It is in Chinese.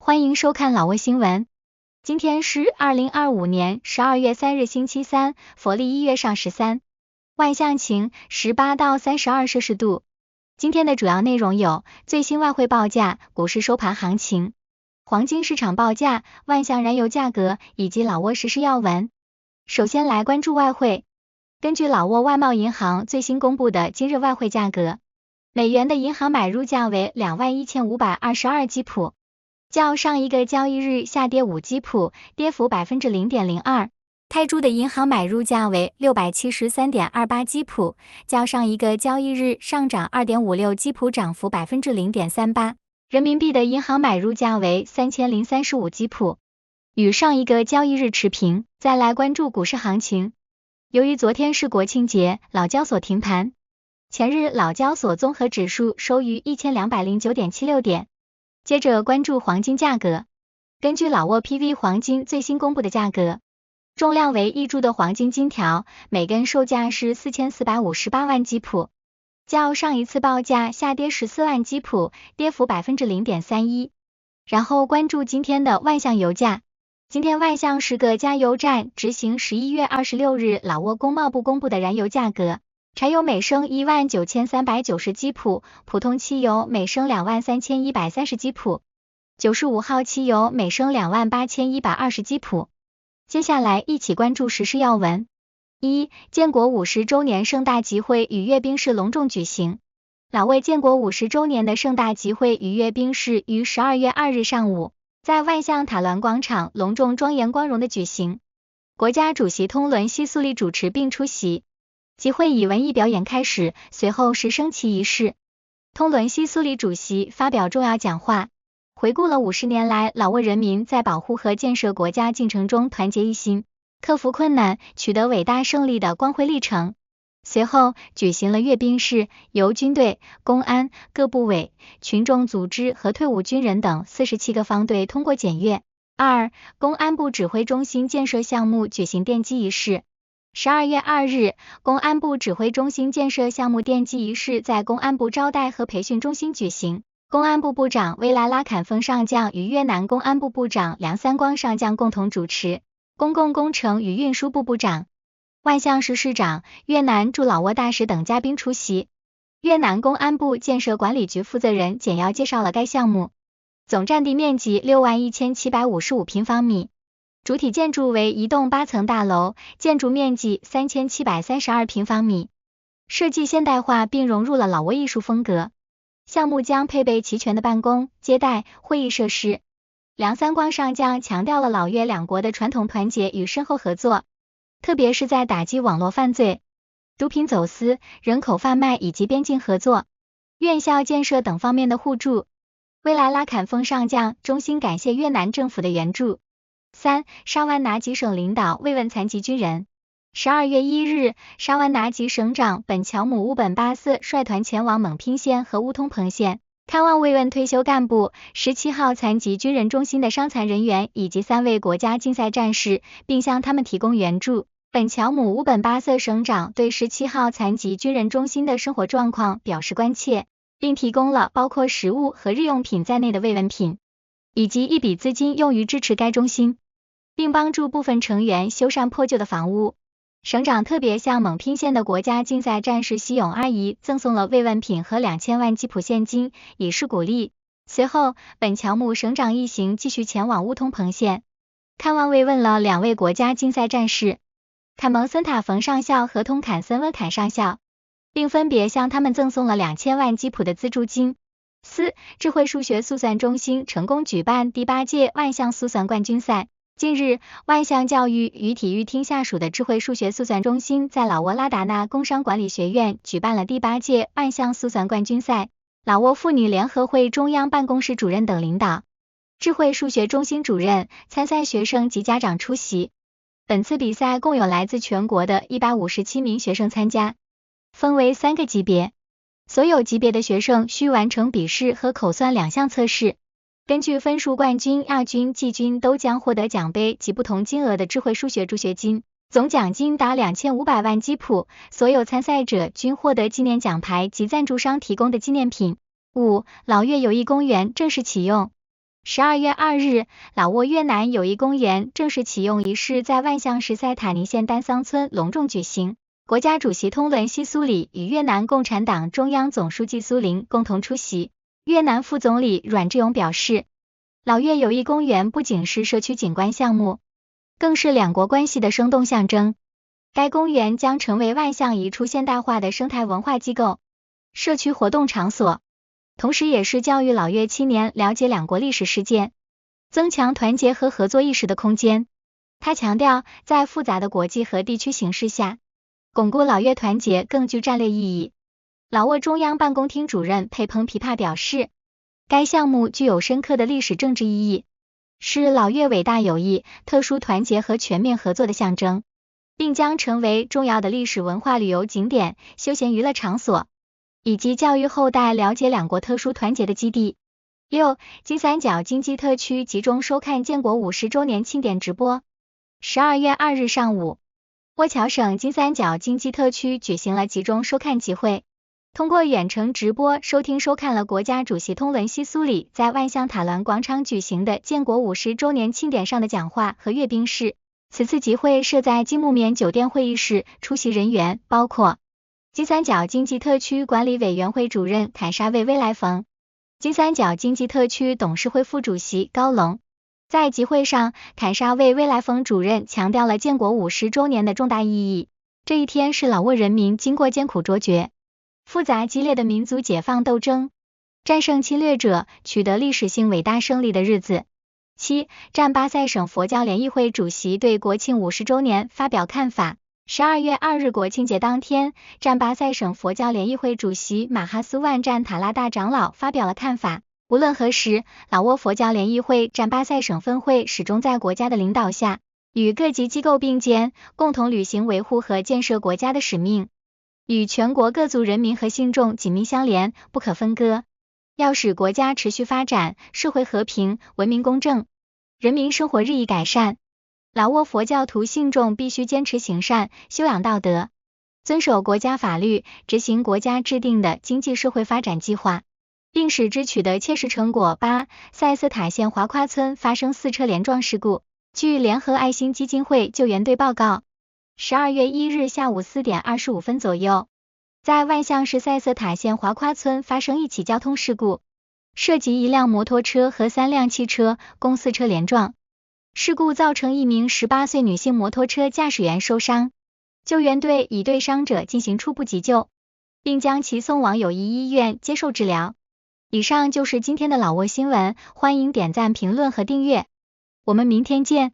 欢迎收看老挝新闻。今天是2025年12月3日星期三，佛历1月上13，万象晴18到32摄氏度。今天的主要内容有最新外汇报价、股市收盘行情、黄金市场报价、万象燃油价格以及老挝时事要闻。首先来关注外汇。根据老挝外贸银行最新公布的今日外汇价格，美元的银行买入价为21522基普，较上一个交易日下跌5基普，跌幅 0.02%。泰铢的银行买入价为673.28基普，较上一个交易日上涨 2.56基普，涨幅 0.38%。人民币的银行买入价为3035基普，与上一个交易日持平。再来关注股市行情。由于昨天是国庆节，老交所停盘。前日老交所综合指数收于 1209.76 点。接着关注黄金价格。根据老挝 PV 黄金最新公布的价格，重量为1铢的黄金金条，每根售价是4458万基普，较上一次报价下跌14万基普，跌幅 0.31%。然后关注今天的万象油价。今天万象10个加油站执行11月26日老挝工贸部公布的燃油价格。柴油每升19390基普，普通汽油每升23130基普，95号汽油每升28120基普。接下来一起关注时事要闻。1. 建国50周年盛大集会与阅兵式隆重举行。老挝建国50周年的盛大集会与阅兵式于12月2日上午，在万象塔峦广场隆重庄严光荣的举行。国家主席通伦西苏里主持并出席。集会以文艺表演开始，随后是升旗仪式。通伦西苏里主席发表重要讲话，回顾了50年来老挝人民在保护和建设国家进程中团结一心，克服困难，取得伟大胜利的光辉历程。随后举行了阅兵式，由军队、公安、各部委、群众组织和退伍军人等47个方队通过检阅。2. 公安部指挥中心建设项目举行奠基仪式。12月2日，公安部指挥中心建设项目奠基仪式在公安部招待和培训中心举行。公安部部长威拉拉坎峰上将与越南公安部部长梁三光上将共同主持。公共工程与运输部部长、万象市市长、越南驻老挝大使等嘉宾出席。越南公安部建设管理局负责人简要介绍了该项目。总占地面积61755平方米。主体建筑为一栋8层大楼，建筑面积3732平方米，设计现代化并融入了老挝艺术风格。项目将配备齐全的办公、接待、会议设施。梁三光上将强调了老越两国的传统团结与深厚合作，特别是在打击网络犯罪、毒品走私、人口贩卖以及边境合作、院校建设等方面的互助。威来拉坎峰上将衷心感谢越南政府的援助。3. 沙湾拿吉省领导慰问残疾军人。12月1日，沙湾拿吉省长本乔姆乌本巴斯率团前往蒙拼县和乌通彭县，看望慰问退休干部、17号残疾军人中心的伤残人员以及3位国家竞赛战士，并向他们提供援助。本乔姆乌本巴瑟省长对17号残疾军人中心的生活状况表示关切，并提供了包括食物和日用品在内的慰问品，以及一笔资金用于支持该中心，并帮助部分成员修缮破旧的房屋。省长特别向蒙拼县的国家竞赛战士西永阿姨赠送了慰问品和2000万基普现金，以示鼓励。随后，本乔姆省长一行继续前往乌通彭县，看望慰问了2位国家竞赛战士坎蒙森塔冯上校和通坎森温坎上校，并分别向他们赠送了2000万基普的资助金。4. 智慧数学速算中心成功举办第8届万象速算冠军赛。近日，万象教育与体育厅下属的智慧数学速算中心在老挝拉达纳工商管理学院举办了第8届万象速算冠军赛。老挝妇女联合会中央办公室主任等领导、智慧数学中心主任、参赛学生及家长出席。本次比赛共有来自全国的157名学生参加，分为3个级别，所有级别的学生需完成笔试和口算2项测试。根据分数，冠军、亚军、季军都将获得奖杯及不同金额的智慧数学助学金，总奖金达2500万基普，所有参赛者均获得纪念奖牌及赞助商提供的纪念品。5. 老越友谊公园正式启用。12月2日，老挝越南友谊公园正式启用仪式在万象市塞塔尼县丹桑村隆重举行。国家主席通伦西苏里与越南共产党中央总书记苏林共同出席。越南副总理阮志勇表示，老越友谊公园不仅是社区景观项目，更是两国关系的生动象征。该公园将成为万象一处现代化的生态文化机构、社区活动场所，同时也是教育老越青年了解两国历史事件、增强团结和合作意识的空间。他强调，在复杂的国际和地区形势下，巩固老越团结更具战略意义。老挝中央办公厅主任佩蓬皮帕表示，该项目具有深刻的历史政治意义，是老越伟大友谊、特殊团结和全面合作的象征，并将成为重要的历史文化旅游景点、休闲娱乐场所，以及教育后代了解两国特殊团结的基地。6. 金三角经济特区集中收看建国50周年庆典直播。12月2日上午，挝侨省金三角经济特区举行了集中收看集会，通过远程直播收看了国家主席通伦西苏里在万象塔峦广场举行的建国50周年庆典上的讲话和阅兵式。此次集会设在金木棉酒店会议室，出席人员包括金三角经济特区管理委员会主任坎沙卫威来逢、金三角经济特区董事会副主席高龙。在集会上，坎沙卫威来逢主任强调了建国50周年的重大意义。这一天是老挝人民经过艰苦卓绝、复杂激烈的民族解放斗争，战胜侵略者，取得历史性伟大胜利的日子。7. 占巴塞省佛教联谊会主席对国庆50周年发表看法。12月2日国庆节当天，占巴塞省佛教联谊会主席马哈苏万占塔拉大长老发表了看法。无论何时，老挝佛教联谊会占巴塞省分会始终在国家的领导下，与各级机构并肩，共同履行维护和建设国家的使命，与全国各族人民和信众紧密相连，不可分割。要使国家持续发展，社会和平、文明公正，人民生活日益改善，老挝佛教徒信众必须坚持行善，修养道德，遵守国家法律，执行国家制定的经济社会发展计划，并使之取得切实成果。8. 塞斯塔县华夸村发生4车连撞事故。据联合爱心基金会救援队报告，12月1日下午4点25分左右，在万象市塞斯塔县华夸村发生一起交通事故，涉及一辆摩托车和3辆汽车，共4车连撞。事故造成一名18岁女性摩托车驾驶员受伤，救援队已对伤者进行初步急救，并将其送往友谊医院接受治疗。以上就是今天的老挝新闻，欢迎点赞、评论和订阅，我们明天见。